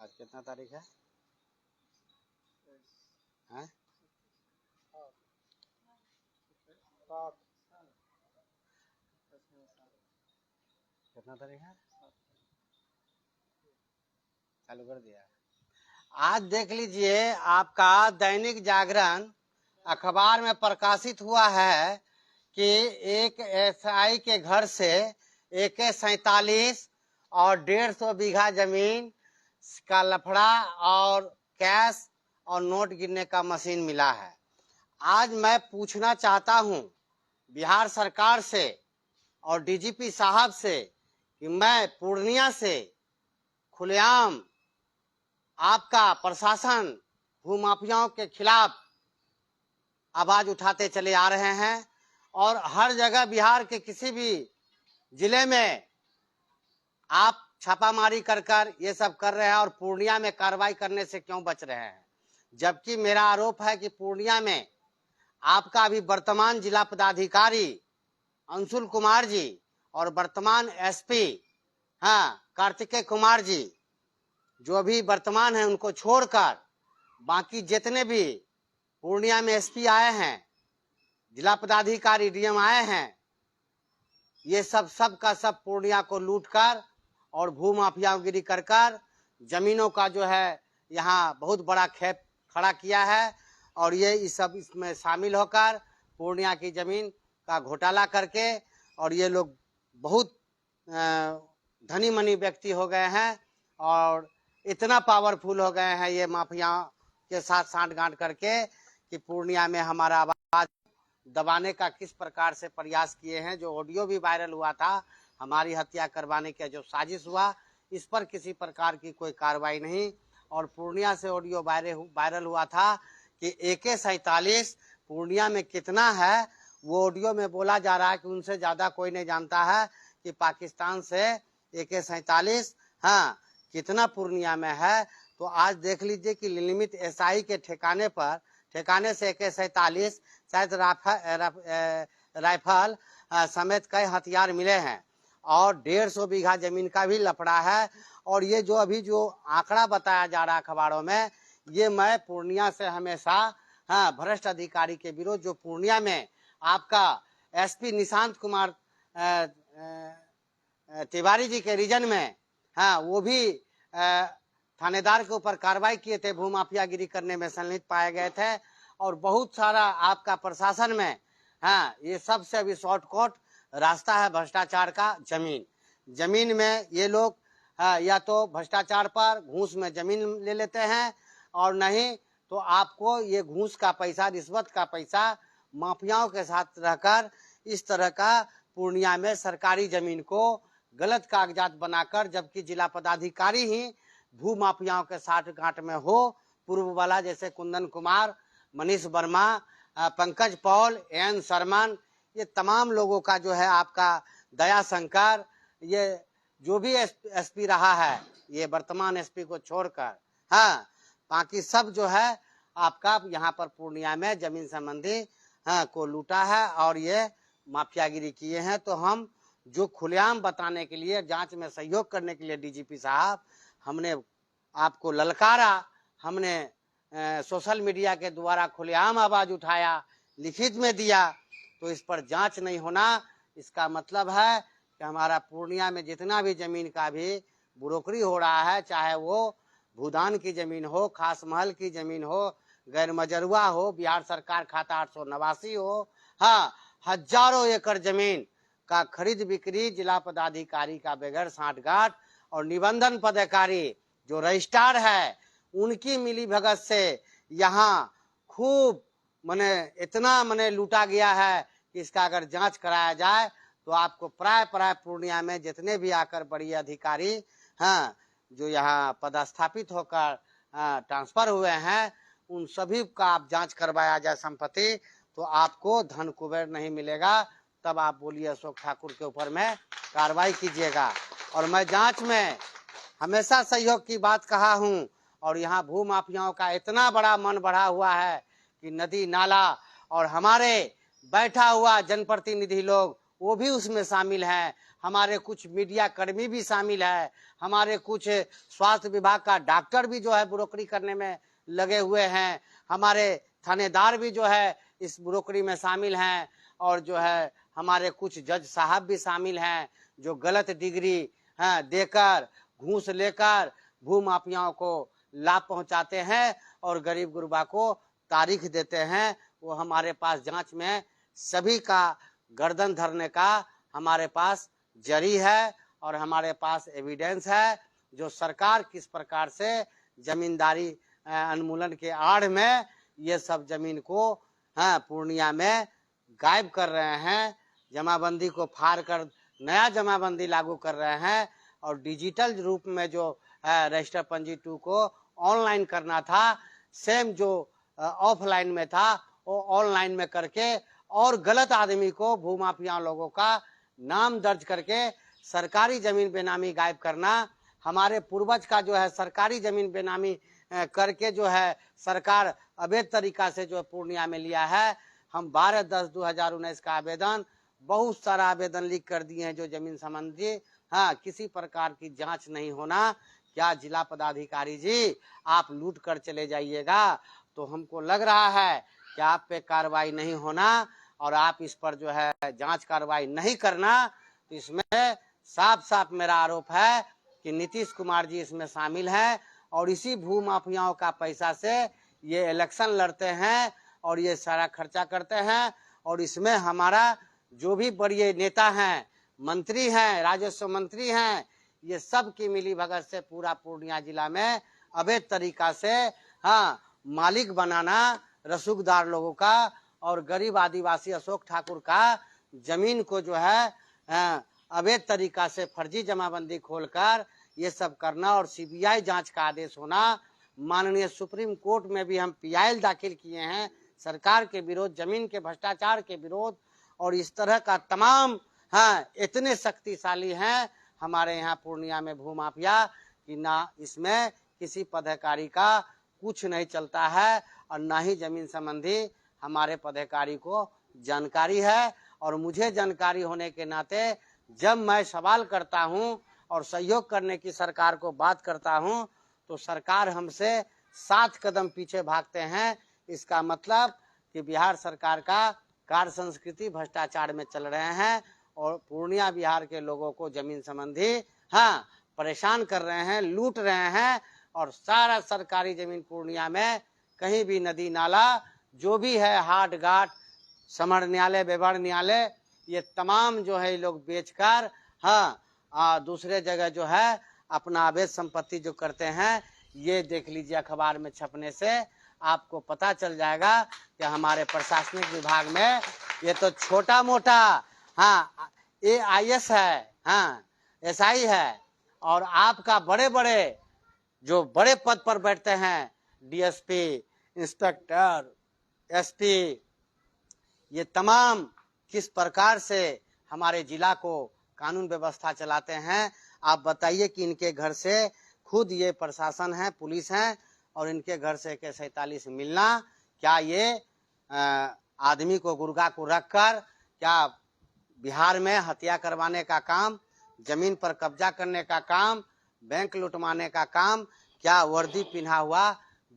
आज कितना तारीख है? हैं? कितना तारीख है? चालू कर दिया। आज देख लीजिए, आपका दैनिक जागरण अखबार में प्रकाशित हुआ है कि एक एसआई के घर से AK-47 और 150 बीघा जमीन का लफड़ा और कैश और नोट गिनने का मशीन मिला है। आज मैं पूछना चाहता हूं बिहार सरकार से और DGP साहब से कि मैं पूर्णिया से खुलेआम आपका प्रशासन भूमाफियाओं के खिलाफ आवाज उठाते चले आ रहे हैं और हर जगह बिहार के किसी भी जिले में आप छापामारी कर ये सब कर रहे हैं और पूर्णिया में कार्रवाई करने से क्यों बच रहे हैं? जबकि मेरा आरोप है कि पूर्णिया में आपका अभी वर्तमान जिला पदाधिकारी अंशुल कुमार जी और वर्तमान SP कार्तिकेय कुमार जी जो अभी वर्तमान है उनको छोड़कर बाकी जितने भी पूर्णिया में SP आए हैं, जिला पदाधिकारी DM आए हैं, ये सब का सब पूर्णिया को लूटकर और भूमाफियागिरी कर जमीनों का जो है यहाँ बहुत बड़ा खेप खड़ा किया है और ये इसमें शामिल होकर पूर्णिया की जमीन का घोटाला करके और ये लोग बहुत धनी मनी व्यक्ति हो गए हैं और इतना पावरफुल हो गए हैं ये माफिया के साथ सांठ-गांठ करके कि पूर्णिया में हमारा आवाज दबाने का किस प्रकार से प्रयास किए हैं। जो ऑडियो भी वायरल हुआ था, हमारी हत्या करवाने का जो साजिश हुआ, इस पर किसी प्रकार की कोई कार्रवाई नहीं। और पूर्णिया से ऑडियो वायरल हुआ था कि AK-47 पूर्णिया में कितना है, वो ऑडियो में बोला जा रहा है कि उनसे ज्यादा कोई नहीं जानता है कि पाकिस्तान से AK-47 कितना पूर्णिया में है। तो आज देख लीजिए कि निलंबित SI के ठिकाने से AK-47 शायद राइफल समेत कई हथियार मिले हैं और 150 बीघा जमीन का भी लफड़ा है। और ये जो अभी जो आंकड़ा बताया जा रहा है अखबारों में, ये मैं पूर्णिया से हमेशा भ्रष्ट अधिकारी के विरोध, जो पूर्णिया में आपका SP निशांत कुमार तिवारी जी के रीजन में वो भी थानेदार के ऊपर कार्रवाई किए थे, भूमाफियागिरी करने में संलिप्त पाए गए थे। और बहुत सारा आपका प्रशासन में ये सबसे अभी शॉर्टकट रास्ता है भ्रष्टाचार का। जमीन में ये लोग या तो भ्रष्टाचार पर घूस में जमीन ले लेते हैं और नहीं तो आपको ये घूस का पैसा, रिश्वत का पैसा माफियाओं के साथ रहकर इस तरह का पूर्णिया में सरकारी जमीन को गलत कागजात बनाकर, जबकि जिला पदाधिकारी ही भू माफियाओं के साथ गांठ में हो, पूर्व वाला जैसे कुंदन कुमार, मनीष वर्मा, पंकज पॉल, AN शर्मन, ये तमाम लोगों का जो है आपका दया शंकर, ये जो भी SP रहा है, ये वर्तमान SP को छोड़कर बाकी सब जो है आपका यहाँ पर पूर्णिया में जमीन संबंधी को लूटा है और ये माफियागिरी किए हैं। तो हम जो खुलेआम बताने के लिए, जांच में सहयोग करने के लिए DGP साहब, हमने आपको ललकारा, हमने सोशल मीडिया के द्वारा खुलेआम आवाज उठाया, लिखित में दिया। तो इस पर जांच नहीं होना, इसका मतलब है कि हमारा पूर्णिया में जितना भी जमीन का भी बुरोकरी हो रहा है, चाहे वो भूदान की जमीन हो, खास महल की जमीन हो, गैर मजरुआ हो, बिहार सरकार खाता 889 हो, हजारों एकड़ जमीन का खरीद बिक्री जिला पदाधिकारी का बगैर सांठगांठ और निबंधन पदाधिकारी जो रजिस्ट्रार है उनकी मिली भगत से यहाँ खूब इतना लूटा गया है कि इसका अगर जांच कराया जाए तो आपको प्राय पूर्णिया में जितने भी आकर बड़ी अधिकारी जो यहाँ पदस्थापित होकर ट्रांसफर हुए हैं, उन सभी का आप जांच करवाया जाए संपत्ति, तो आपको धन कुबेर नहीं मिलेगा। तब आप बोलिए अशोक ठाकुर के ऊपर में कार्रवाई कीजिएगा। और मैं जांच में हमेशा सहयोग की बात कहा हूं और यहाँ भू माफियाओं का इतना बड़ा मन बढ़ा हुआ है कि नदी नाला और हमारे बैठा हुआ जनप्रतिनिधि लोग वो भी उसमें शामिल हैं, हमारे कुछ मीडिया कर्मी भी शामिल है, हमारे कुछ स्वास्थ्य विभाग का डॉक्टर भी जो है ब्रोकरी करने में लगे हुए हैं, हमारे थानेदार भी जो है इस ब्रोकरी में शामिल हैं, और जो है हमारे कुछ जज साहब भी शामिल हैं जो गलत डिग्री देकर, घूस लेकर भूमाफियाओं को लाभ पहुंचाते हैं और गरीब गुरबा को तारीख देते हैं। वो हमारे पास जांच में सभी का गर्दन धरने का हमारे पास जरी है और हमारे पास एविडेंस है, जो सरकार किस प्रकार से जमींदारी उन्मूलन के आड़ में ये सब जमीन को पूर्णिया में गायब कर रहे हैं, जमाबंदी को फाड़ कर नया जमाबंदी लागू कर रहे हैं, और डिजिटल रूप में जो रजिस्टर पंजी 2 को ऑनलाइन करना था, सेम जो ऑफलाइन में था वो ऑनलाइन में करके और गलत आदमी को भूमाफिया लोगों का नाम दर्ज करके सरकारी जमीन बेनामी गायब करना। हमारे पूर्वज का जो है सरकारी जमीन बेनामी करके जो है सरकार अवैध तरीका से जो पूर्णिया में लिया है। हम 12/10/2019 का आवेदन, बहुत सारा आवेदन लिख कर दिए हैं जो जमीन संबंधी किसी प्रकार की जांच नहीं होना। क्या जिला पदाधिकारी जी आप लूट कर चले जाइएगा, तो हमको लग रहा है कि आप पे कार्रवाई नहीं होना और आप इस पर जो है जांच कार्रवाई नहीं करना, तो इसमें साफ साफ मेरा आरोप है कि नीतीश कुमार जी इसमें शामिल हैं और इसी भू माफियाओं का पैसा से ये इलेक्शन लड़ते हैं और ये सारा खर्चा करते हैं। और इसमें हमारा जो भी बड़े नेता हैं, मंत्री हैं, राजस्व मंत्री हैं, ये सब की मिली भगत से पूरा पूर्णिया जिला में अवैध तरीका से मालिक बनाना रसूखदार लोगों का और गरीब आदिवासी अशोक ठाकुर का जमीन को जो है अवैध तरीका से फर्जी जमाबंदी खोलकर ये सब करना और सीबीआई जांच का आदेश होना। माननीय सुप्रीम कोर्ट में भी हम पीआईएल दाखिल किए हैं सरकार के विरोध, जमीन के भ्रष्टाचार के विरोध, और इस तरह का तमाम इतने शक्तिशाली हैं हमारे यहाँ पूर्णिया में भूमाफिया कि ना इसमें किसी पदाधिकारी का कुछ नहीं चलता है और ना ही जमीन संबंधी हमारे पदाधिकारी को जानकारी है। और मुझे जानकारी होने के नाते जब मैं सवाल करता हूं और सहयोग करने की सरकार को बात करता हूं तो सरकार हमसे 7 कदम पीछे भागते हैं। इसका मतलब कि बिहार सरकार का कार्य संस्कृति भ्रष्टाचार में चल रहे हैं और पूर्णिया बिहार के लोगों को जमीन संबंधी परेशान कर रहे हैं, लूट रहे हैं। और सारा सरकारी जमीन पूर्णिया में कहीं भी नदी नाला जो भी है, हाट घाट, समर न्यायालय, व्यवहार न्यायालय, ये तमाम जो है लोग बेचकर दूसरे जगह जो है अपना अवैध संपत्ति जो करते हैं। ये देख लीजिए, अखबार में छपने से आपको पता चल जाएगा कि हमारे प्रशासनिक विभाग में ये तो छोटा मोटा AIS है, SI है, और आपका बड़े बड़े जो बड़े पद पर बैठते हैं, DSP, इंस्पेक्टर, SP, ये तमाम किस प्रकार से हमारे जिला को कानून व्यवस्था चलाते हैं। आप बताइए कि इनके घर से खुद ये प्रशासन है, पुलिस है, और इनके घर से AK-47 मिलना, क्या ये आदमी को गुर्गा को रखकर क्या बिहार में हत्या करवाने का काम, जमीन पर कब्जा करने का काम, बैंक लुटवाने का काम क्या वर्दी पिन्हा हुआ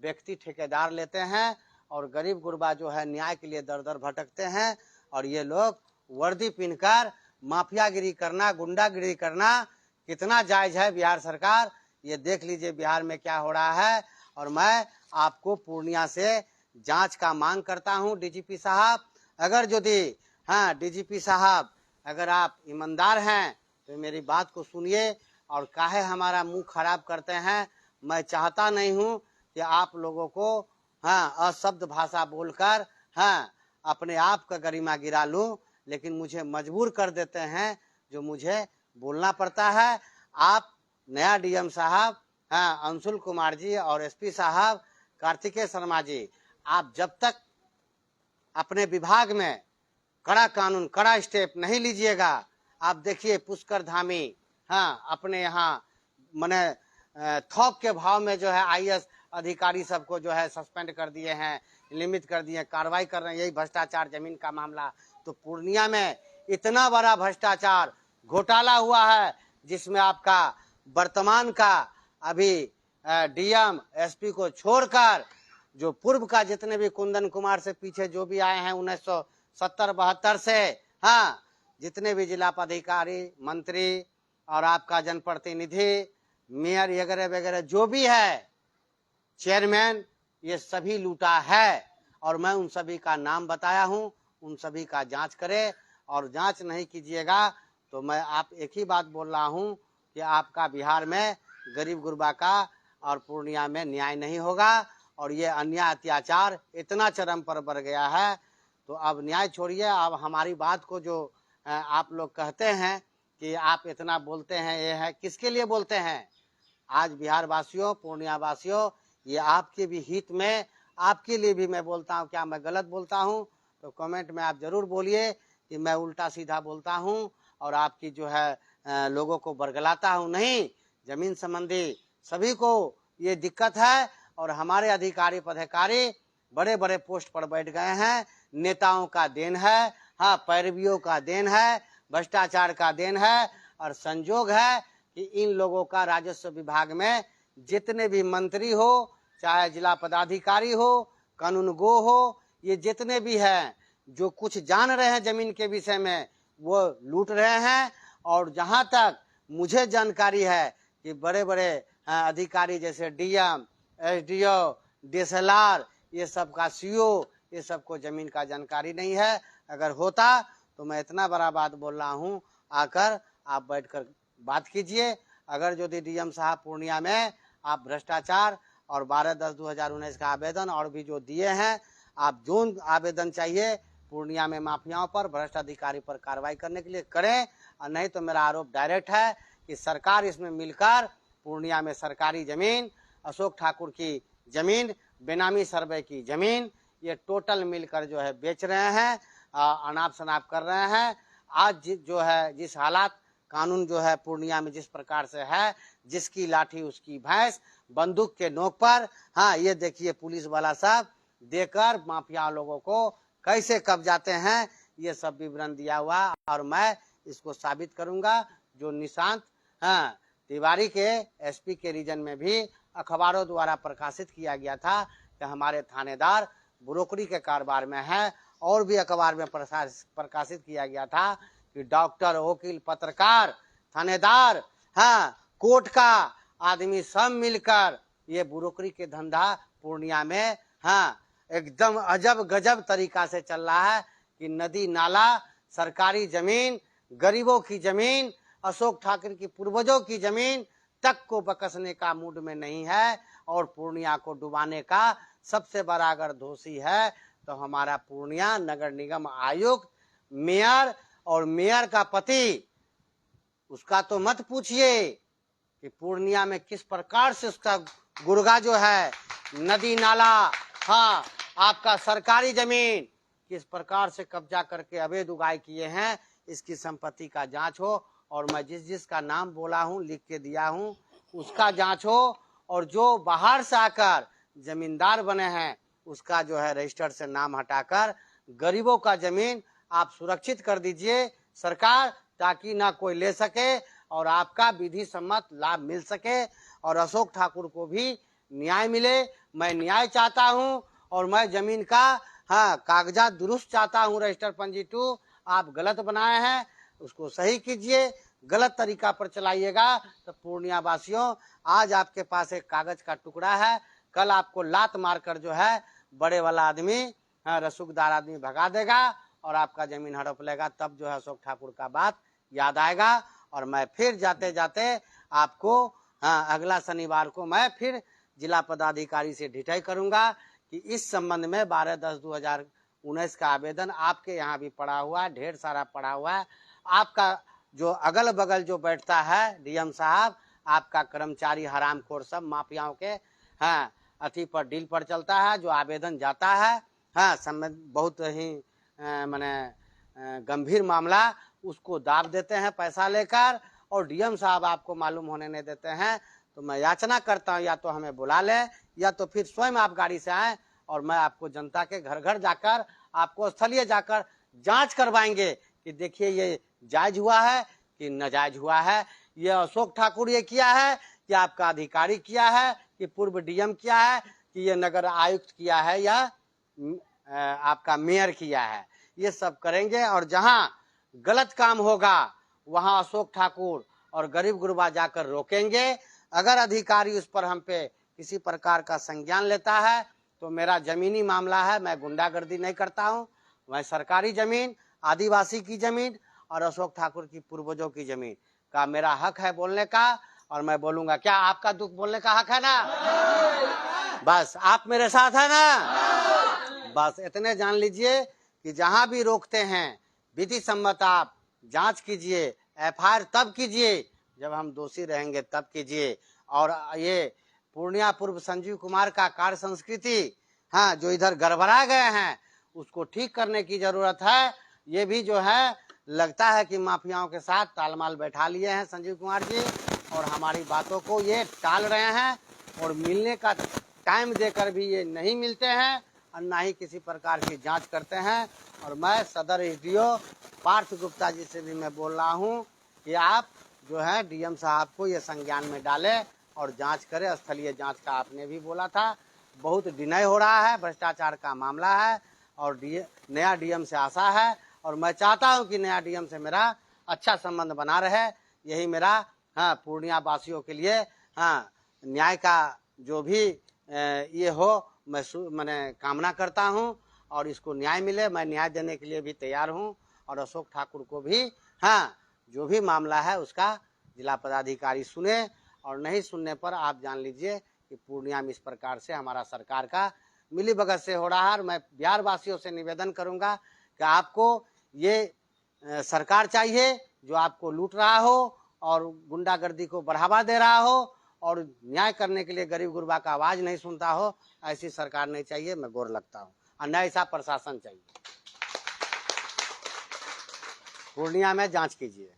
व्यक्ति ठेकेदार लेते हैं और गरीब गुरबा जो है न्याय के लिए दर दर भटकते हैं। और ये लोग वर्दी पहनकर माफियागिरी करना, गुंडागिरी करना कितना जायज है बिहार सरकार, ये देख लीजिए बिहार में क्या हो रहा है। और मैं आपको पूर्णिया से जांच का मांग करता हूं। DGP साहब, अगर यदि DGP साहब अगर आप ईमानदार हैं तो मेरी बात को सुनिए और काहे हमारा मुंह खराब करते हैं। मैं चाहता नहीं हूं कि आप लोगों को अशब्द भाषा बोलकर अपने आप का गरिमा गिरा लूं, लेकिन मुझे मजबूर कर देते हैं जो मुझे बोलना पड़ता है। आप नया DM साहब अंशुल कुमार जी और SP साहब कार्तिकेय शर्मा जी, आप जब तक अपने विभाग में कड़ा कानून, कड़ा स्टेप नहीं लीजिएगा, आप देखिए पुष्कर धामी अपने यहाँ मने थोक के भाव में जो है IAS अधिकारी सबको जो है सस्पेंड कर दिए हैं, लिमिट कर दिए, कार्रवाई कर रहे हैं। यही भ्रष्टाचार जमीन का मामला, तो पूर्णिया में इतना बड़ा भ्रष्टाचार घोटाला हुआ है जिसमें आपका वर्तमान का अभी डीएम एसपी को छोड़कर जो पूर्व का जितने भी कुंदन कुमार से पीछे जो भी आए हैं 1970-72 से, हाँ, जितने भी जिला पदाधिकारी, मंत्री और आपका जनप्रतिनिधि, मेयर वगैरह वगैरह जो भी है, चेयरमैन, ये सभी लूटा है। और मैं उन सभी का नाम बताया हूं, उन सभी का जांच करें। और जांच नहीं कीजिएगा तो मैं आप एक ही बात बोल रहा हूं कि आपका बिहार में गरीब गुरबा का और पूर्णिया में न्याय नहीं होगा। और ये अन्याय अत्याचार इतना चरम पर बढ़ गया है, तो अब न्याय छोड़िए। अब हमारी बात को जो आप लोग कहते हैं कि आप इतना बोलते हैं, ये है किसके लिए बोलते हैं? आज बिहार वासियों, पूर्णिया वासियों, ये आपके भी हित में, आपके लिए भी मैं बोलता हूँ। क्या मैं गलत बोलता हूँ तो कमेंट में आप जरूर बोलिए कि मैं उल्टा सीधा बोलता हूँ और आपकी जो है लोगों को बरगलाता हूँ। नहीं, जमीन संबंधी सभी को ये दिक्कत है और हमारे अधिकारी पदाधिकारी बड़े बड़े पोस्ट पर बैठ गए हैं। नेताओं का देन है, हाँ, पैरवियों का देन है, भ्रष्टाचार का देन है। और संजोग है कि इन लोगों का राजस्व विभाग में जितने भी मंत्री हो, चाहे जिला पदाधिकारी हो, कानूनगो हो, ये जितने भी हैं जो कुछ जान रहे हैं जमीन के विषय में, वो लूट रहे हैं। और जहां तक मुझे जानकारी है कि बड़े बड़े अधिकारी जैसे डीएम, एसडीओ, डीएसएलआर, ये सब का सीओ, ये सबको जमीन का जानकारी नहीं है। अगर होता तो मैं इतना बड़ा बात बोल रहा हूँ, आकर आप बैठकर बात कीजिए। अगर यदि डीएम साहब पूर्णिया में आप भ्रष्टाचार और 12/10/2019 का आवेदन और भी जो दिए हैं, आप जो आवेदन चाहिए पूर्णिया में माफियाओं पर, भ्रष्ट अधिकारी पर कार्रवाई करने के लिए करें। और नहीं तो मेरा आरोप डायरेक्ट है कि सरकार इसमें मिलकर पूर्णिया में सरकारी जमीन, अशोक ठाकुर की जमीन, बेनामी सर्वे की जमीन, ये टोटल मिलकर जो है बेच रहे हैं, अनाप शनाप कर रहे हैं। आज जो है जिस हालात कानून जो है पूर्णिया में जिस प्रकार से है, जिसकी लाठी उसकी भैंस, बंदूक के नोक पर, हाँ, ये देखिए पुलिस वाला सब देकर माफिया लोगों को कैसे कब्जाते हैं, ये सब विवरण दिया हुआ। और मैं इसको साबित करूंगा। जो निशांत, हाँ, तिवारी के एसपी के रीजन में भी अखबारों द्वारा प्रकाशित किया गया था कि हमारे थानेदार ब्रोकरी के कारोबार में है। और भी अखबार में प्रकाशित किया गया था कि डॉक्टर, वकील, पत्रकार, थानेदार, हाँ, कोर्ट का आदमी सब मिलकर ये ब्रोकरी के धंधा पूर्णिया में, हाँ, एकदम अजब गजब तरीका से चल रहा है कि नदी नाला, सरकारी जमीन, गरीबों की जमीन, अशोक ठाकुर की पूर्वजों की जमीन तक को बकसने का मूड में नहीं है। और पूर्णिया को डुबाने का सबसे बड़ा अगर दोषी है तो हमारा पूर्णिया नगर निगम आयुक्त, मेयर और मेयर का पति। उसका तो मत पूछिए कि पूर्णिया में किस प्रकार से उसका गुर्गा जो है, नदी नाला, हाँ, आपका सरकारी जमीन किस प्रकार से कब्जा करके अवैध उगाई किए हैं, इसकी संपत्ति का जांच हो। और मैं जिस जिसका नाम बोला हूं, लिख के दिया हूं, उसका जांच हो। और जो बाहर से आकर जमींदार बने हैं, उसका जो है रजिस्टर से नाम हटाकर गरीबों का जमीन आप सुरक्षित कर दीजिए सरकार, ताकि ना कोई ले सके और आपका विधि सम्मत लाभ मिल सके और अशोक ठाकुर को भी न्याय मिले। मैं न्याय चाहता हूं और मैं जमीन का, हाँ, कागजात दुरुस्त चाहता हूं। रजिस्टर पंजी 2 आप गलत बनाए हैं, उसको सही कीजिए। गलत तरीका पर चलाइएगा तो पूर्णिया वासियों, आज आपके पास एक कागज का टुकड़ा है, कल आपको लात मारकर जो है बड़े वाला आदमी, हाँ, रसूखदार आदमी भगा देगा और आपका जमीन हड़प लेगा। तब जो है अशोक ठाकुर का बात याद आएगा। और मैं फिर जाते जाते आपको, हाँ, अगला शनिवार को मैं फिर जिला पदाधिकारी से डिटेल करूंगा कि इस संबंध में 12/10/2019 का आवेदन आपके यहाँ भी पड़ा हुआ है, ढेर सारा पड़ा हुआ है। आपका जो अगल बगल जो बैठता है डीएम साहब, आपका कर्मचारी हरामखोर सब माफियाओं के, हाँ, अति पर डील पर चलता है। जो आवेदन जाता है, हाँ, बहुत ही माने गंभीर मामला, उसको दाब देते हैं पैसा लेकर और डीएम साहब आपको मालूम होने नहीं देते हैं। तो मैं याचना करता हूँ, या तो हमें बुला ले या तो फिर स्वयं आप गाड़ी से आए और मैं आपको जनता के घर घर जाकर, आपको स्थलीय जाकर जांच करवाएंगे कि देखिए ये जायज हुआ है कि नाजायज हुआ है। ये अशोक ठाकुर ये किया है कि आपका अधिकारी किया है कि पूर्व डीएम किया है कि ये नगर आयुक्त किया है या आपका मेयर किया है, ये सब करेंगे। और जहां गलत काम होगा वहां अशोक ठाकुर और गरीब गुरबा जाकर रोकेंगे। अगर अधिकारी उस पर हम पे किसी प्रकार का संज्ञान लेता है तो मेरा जमीनी मामला है, मैं गुंडागर्दी नहीं करता हूं, मैं सरकारी जमीन, आदिवासी की जमीन और अशोक ठाकुर की पूर्वजों की जमीन का मेरा हक है बोलने का, और मैं बोलूंगा। क्या आपका दुख बोलने का हक है ना? बस आप मेरे साथ है ना? बस इतने जान लीजिए कि जहां भी रोकते हैं विधि सम्मत आप जांच कीजिए, एफआईआर तब कीजिए जब हम दोषी रहेंगे, तब कीजिए। और ये पूर्णिया पूर्व संजीव कुमार का कार्य संस्कृति, हाँ, जो इधर गड़बड़ा गए हैं उसको ठीक करने की जरूरत है। ये भी जो है लगता है कि माफियाओं के साथ तालमाल बैठा लिए हैं संजीव कुमार जी, और हमारी बातों को ये टाल रहे हैं, और मिलने का टाइम देकर भी ये नहीं मिलते हैं और ना ही किसी प्रकार की जांच करते हैं। और मैं सदर एसडीओ पार्थ गुप्ता जी से भी मैं बोल रहा हूँ कि आप जो है डीएम साहब को ये संज्ञान में डालें और जांच करें। स्थलीय जांच का आपने भी बोला था, बहुत डिनाई हो रहा है, भ्रष्टाचार का मामला है और नया डीएम से आशा है, और मैं चाहता हूं कि नया डीएम से मेरा अच्छा संबंध बना रहे। यही मेरा, हाँ, पूर्णिया वासियों के लिए, हाँ, न्याय का जो भी ये हो मैंने कामना करता हूं, और इसको न्याय मिले, मैं न्याय देने के लिए भी तैयार हूं। और अशोक ठाकुर को भी, हाँ, जो भी मामला है उसका जिला पदाधिकारी सुने, और नहीं सुनने पर आप जान लीजिए कि पूर्णिया में इस प्रकार से हमारा सरकार का मिलीभगत से हो रहा है। और मैं बिहार वासियों से निवेदन करूंगा कि आपको ये सरकार चाहिए जो आपको लूट रहा हो और गुंडागर्दी को बढ़ावा दे रहा हो और न्याय करने के लिए गरीब गुरबा का आवाज नहीं सुनता हो। ऐसी सरकार नहीं चाहिए, मैं गौर लगता हूँ, और न ऐसा प्रशासन चाहिए। पूर्णिया में जांच कीजिए।